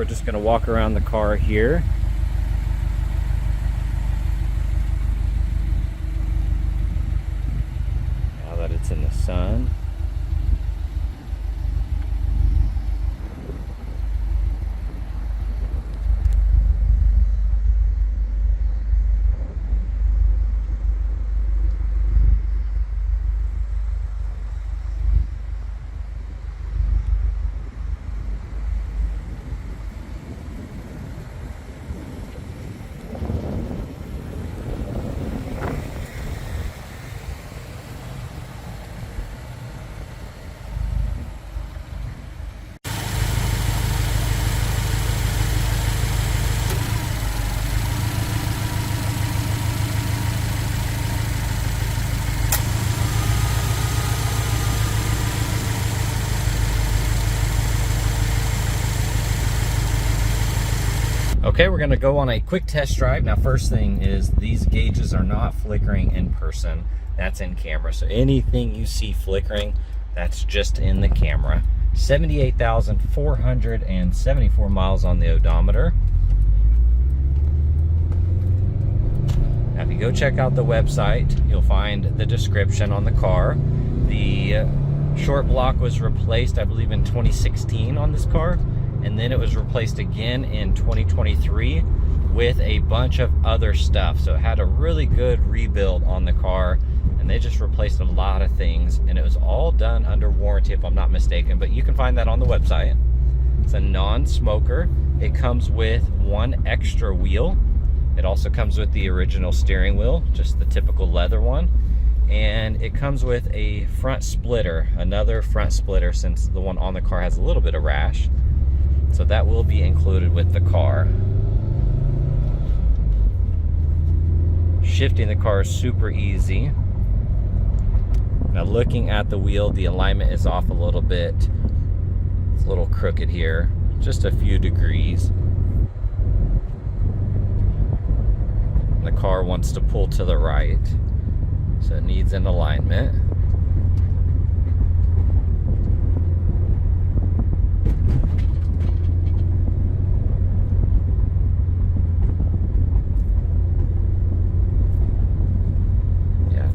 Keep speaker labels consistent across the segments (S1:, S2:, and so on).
S1: we're just going to walk around the car here. Now that it's in the sun. Okay, we're gonna go on a quick test drive. Now, first thing is these gauges are not flickering in person. That's in camera. So anything you see flickering, that's just in the camera. 78,474 miles on the odometer. Now, if you go check out the website, you'll find the description on the car. The short block was replaced, I believe, in 2016 on this car. And then it was replaced again in 2023 with a bunch of other stuff. So it had a really good rebuild on the car, and they just replaced a lot of things, and it was all done under warranty if I'm not mistaken, but you can find that on the website. It's a non-smoker. It comes with one extra wheel. It also comes with the original steering wheel, just the typical leather one. And it comes with a front splitter, another front splitter, since the one on the car has a little bit of rash. So that will be included with the car. Shifting the car is super easy. Now, looking at the wheel, the alignment is off a little bit. It's a little crooked here, just a few degrees. The car wants to pull to the right, so it needs an alignment.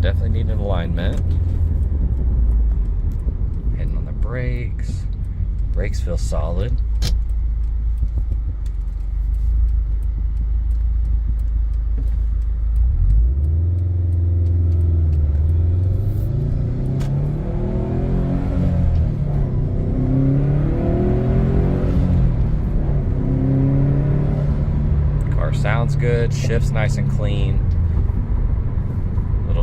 S1: Definitely need an alignment. Hitting on the brakes. Brakes feel solid. Car sounds good, shifts nice and clean.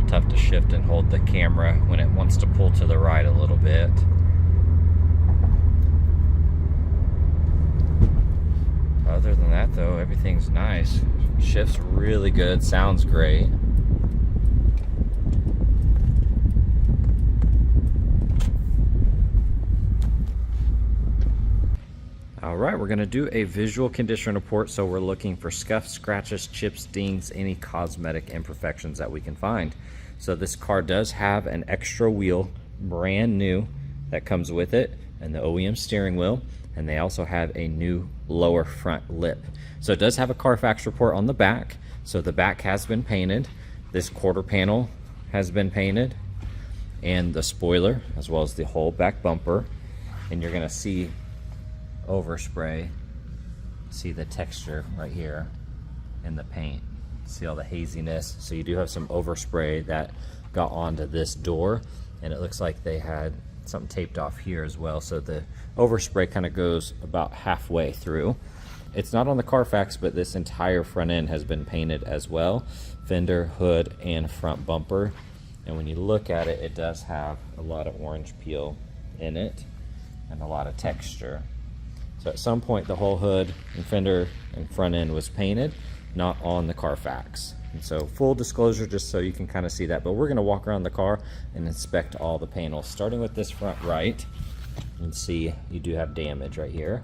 S1: Tough to shift and hold the camera when it wants to pull to the right a little bit. Other than that though, everything's nice. Shifts really good, sounds great. All right, we're gonna do a visual condition report. So we're looking for scuffs, scratches, chips, dings, any cosmetic imperfections that we can find. So this car does have an extra wheel, brand new, that comes with it, and the OEM steering wheel, and they also have a new lower front lip. So it does have a Carfax report on the back. So the back has been painted. This quarter panel has been painted, and the spoiler, as well as the whole back bumper. And you're gonna see overspray, see the texture right here in the paint. See all the haziness. So you do have some overspray that got onto this door, and it looks like they had something taped off here as well. So the overspray kind of goes about halfway through. It's not on the Carfax, but this entire front end has been painted as well. Fender, hood, and front bumper. And when you look at it, it does have a lot of orange peel in it and a lot of texture. So at some point the whole hood and fender and front end was painted, not on the Carfax. And so full disclosure, just so you can kind of see that. But we're gonna walk around the car and inspect all the panels. Starting with this front right, you can see you do have damage right here,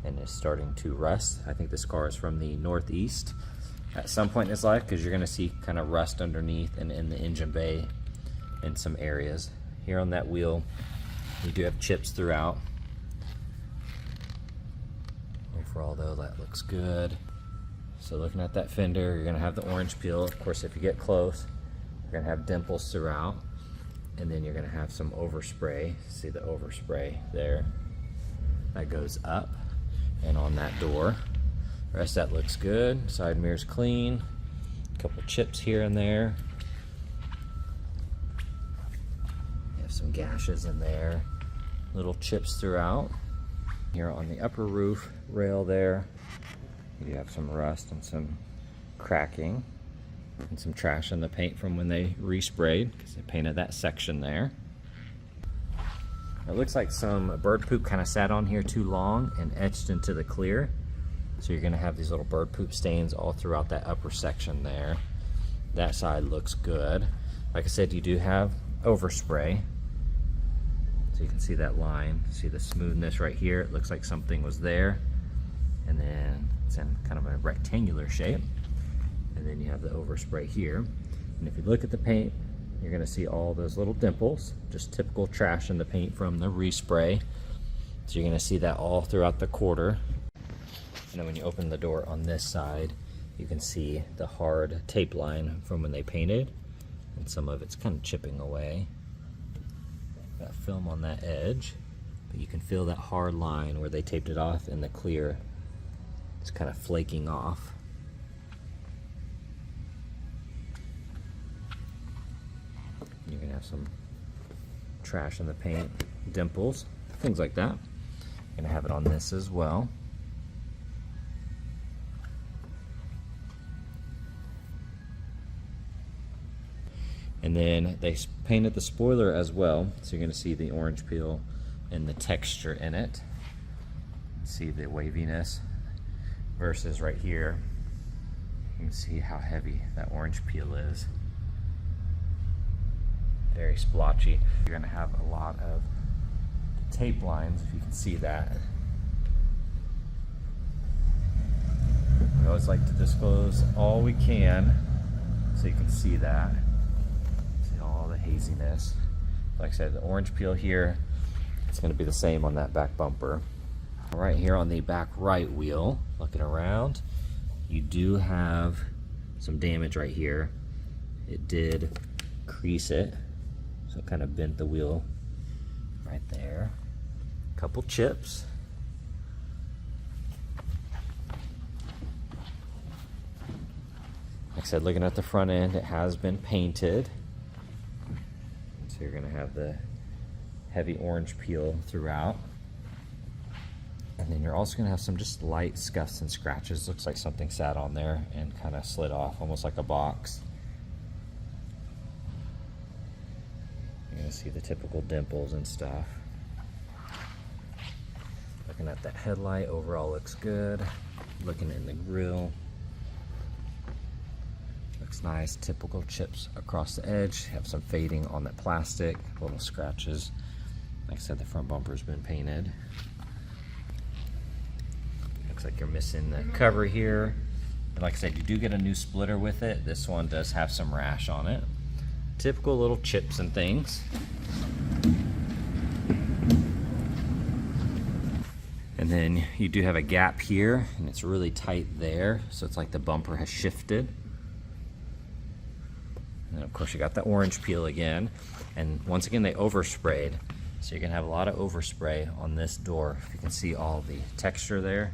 S1: and it's starting to rust. I think this car is from the Northeast at some point in its life, because you're gonna see kind of rust underneath and in the engine bay in some areas. Here on that wheel, you do have chips throughout. Overall though, that looks good. So looking at that fender, you're gonna have the orange peel. Of course, if you get close, you're gonna have dimples throughout. And then you're gonna have some overspray. See the overspray there? That goes up and on that door. The rest of that looks good. Side mirror's clean. A couple chips here and there. You have some gashes in there. Little chips throughout. Here on the upper roof rail there, you have some rust and some cracking and some trash in the paint from when they resprayed, because they painted that section there. It looks like some bird poop kind of sat on here too long and etched into the clear. So you're gonna have these little bird poop stains all throughout that upper section there. That side looks good. Like I said, you do have overspray. So you can see that line, see the smoothness right here. It looks like something was there. And then it's in kind of a rectangular shape. And then you have the overspray here. And if you look at the paint, you're gonna see all those little dimples, just typical trash in the paint from the respray. So you're gonna see that all throughout the quarter. And then when you open the door on this side, you can see the hard tape line from when they painted. And some of it's kind of chipping away. Got film on that edge, but you can feel that hard line where they taped it off, and the clear is kind of flaking off. You're gonna have some trash in the paint, dimples, things like that. You're gonna have it on this as well. And then they painted the spoiler as well, so you're going to see the orange peel and the texture in it. See the waviness versus right here. You can see how heavy that orange peel is. Very splotchy. You're going to have a lot of tape lines, if you can see that. We always like to disclose all we can so you can see that. All the haziness. Like I said, the orange peel here, it's going to be the same on that back bumper. Right here on the back right wheel, looking around, you do have some damage right here. It did crease it, so it kind of bent the wheel right there. A couple chips. Like I said, looking at the front end, it has been painted. So you're gonna have the heavy orange peel throughout. And then you're also gonna have some just light scuffs and scratches. Looks like something sat on there and kind of slid off, almost like a box. You're gonna see the typical dimples and stuff. Looking at that headlight, overall looks good. Looking in the grill. Looks nice, typical chips across the edge. Have some fading on that plastic, little scratches. Like I said, the front bumper's been painted. Looks like you're missing the cover here. And like I said, you do get a new splitter with it. This one does have some rash on it. Typical little chips and things. And then you do have a gap here, and it's really tight there. So it's like the bumper has shifted. And of course you got the orange peel again, and once again they oversprayed, so you're gonna have a lot of overspray on this door. If you can see all the texture there,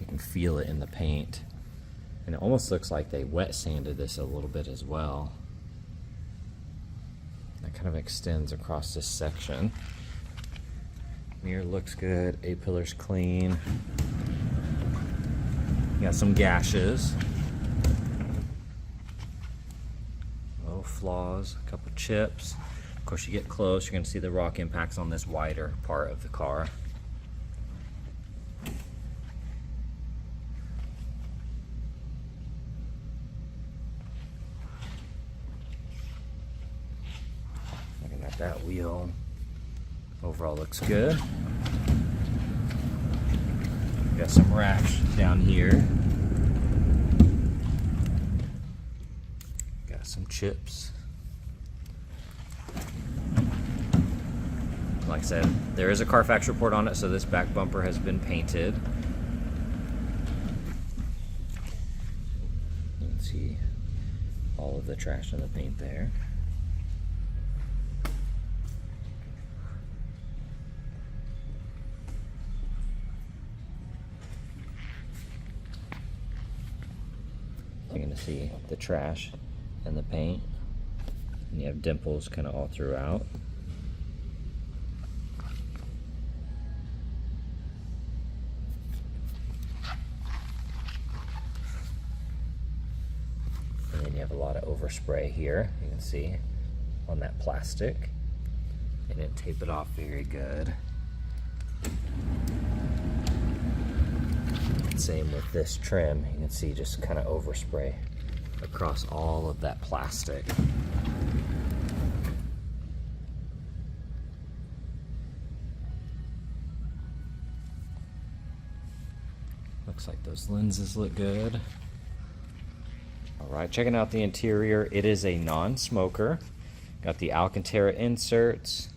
S1: you can feel it in the paint, and it almost looks like they wet sanded this a little bit as well. That kind of extends across this section. Mirror looks good, A-pillar's clean. You got some gashes. Flaws, a couple chips. Of course, you get close, you're going to see the rock impacts on this wider part of the car. Looking at that wheel, overall looks good. Got some rash down here. Some chips. Like I said, there is a Carfax report on it, so this back bumper has been painted. all of the trash and the paint there. You're going to see the trash and the paint, and you have dimples kind of all throughout. And then you have a lot of overspray here, you can see on that plastic. They didn't tape it off very good. Same with this trim, you can see just kind of overspray across all of that plastic. Looks like those lenses look good. Alright, checking out the interior. It is a non-smoker. Got the Alcantara inserts,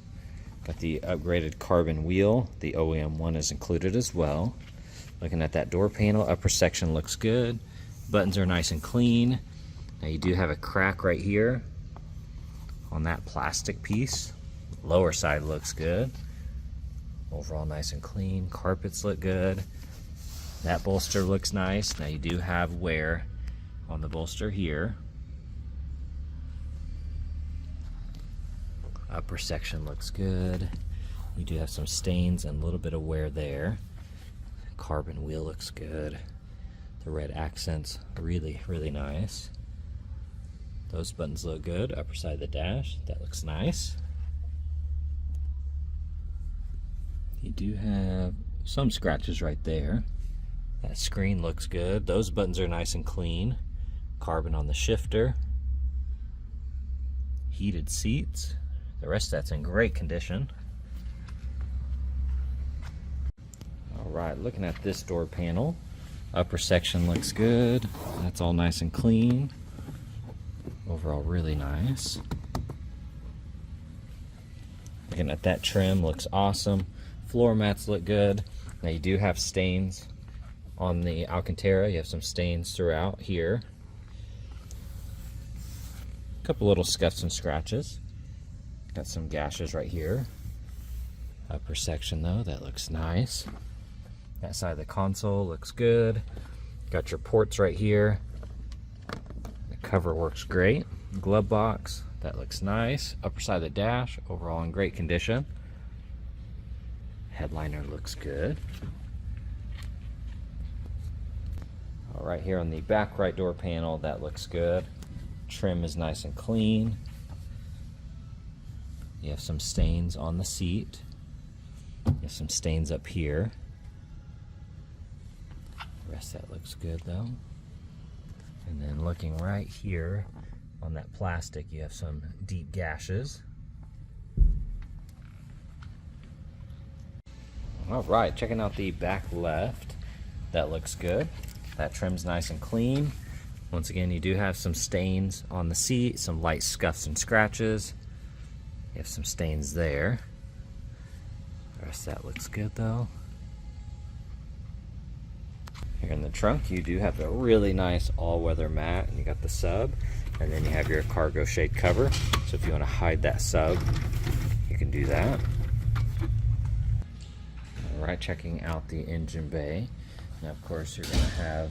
S1: got the upgraded carbon wheel. The OEM one is included as well. Looking at that door panel, upper section looks good. Buttons are nice and clean. Now you do have a crack right here on that plastic piece. Lower side looks good. Overall nice and clean. Carpets look good. That bolster looks nice. Now you do have wear on the bolster here. Upper section looks good. You do have some stains and a little bit of wear there. Carbon wheel looks good. The red accents really nice. Those buttons look good. Upper side of the dash, that looks nice. You do have some scratches right there. That screen looks good. Those buttons are nice and clean. Carbon on the shifter. Heated seats. The rest of that's in great condition. Alright, looking at this door panel, upper section looks good. That's all nice and clean. Overall really nice. Looking at that trim, looks awesome. Floor mats look good. Now you do have stains on the Alcantara. You have some stains throughout here. A couple little scuffs and scratches. Got some gashes right here. Upper section though, that looks nice. That side of the console looks good. Got your ports right here. The cover works great. Glove box, that looks nice. Upper side of the dash, overall in great condition. Headliner looks good. All right, here on the back right door panel, that looks good. Trim is nice and clean. You have some stains on the seat. You have some stains up here. The rest of that looks good though. And then looking right here on that plastic, you have some deep gashes. All right, checking out the back left, that looks good. That trim's nice and clean. Once again, you do have some stains on the seat, some light scuffs and scratches. You have some stains there. The rest of that looks good though. Here in the trunk, you do have a really nice all-weather mat, and you got the sub, and then you have your cargo shade cover. So if you want to hide that sub, you can do that. All right, checking out the engine bay. Now, of course, you're going to have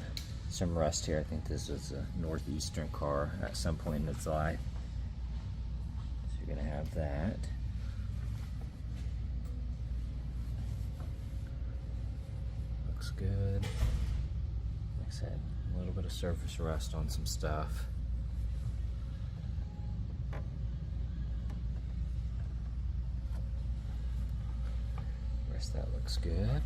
S1: some rust here. I think this is a Northeastern car at some point in its life. So you're going to have that. Looks good. Like I said, a little bit of surface rust on some stuff. The rest of that looks good.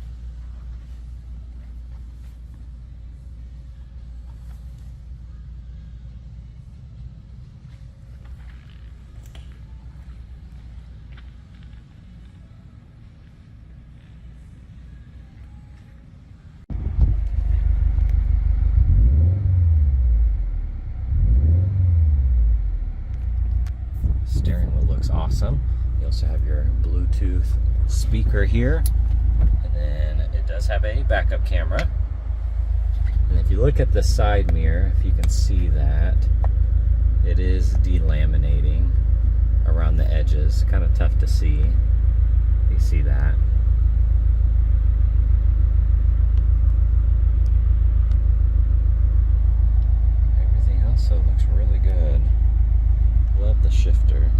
S1: Steering wheel looks awesome. You also have your Bluetooth speaker here, and then it does have a backup camera. And if you look at the side mirror, if you can see that, it It is delaminating around the edges. Kind of tough to see. You see that. Everything else though looks really good. Love the shifter.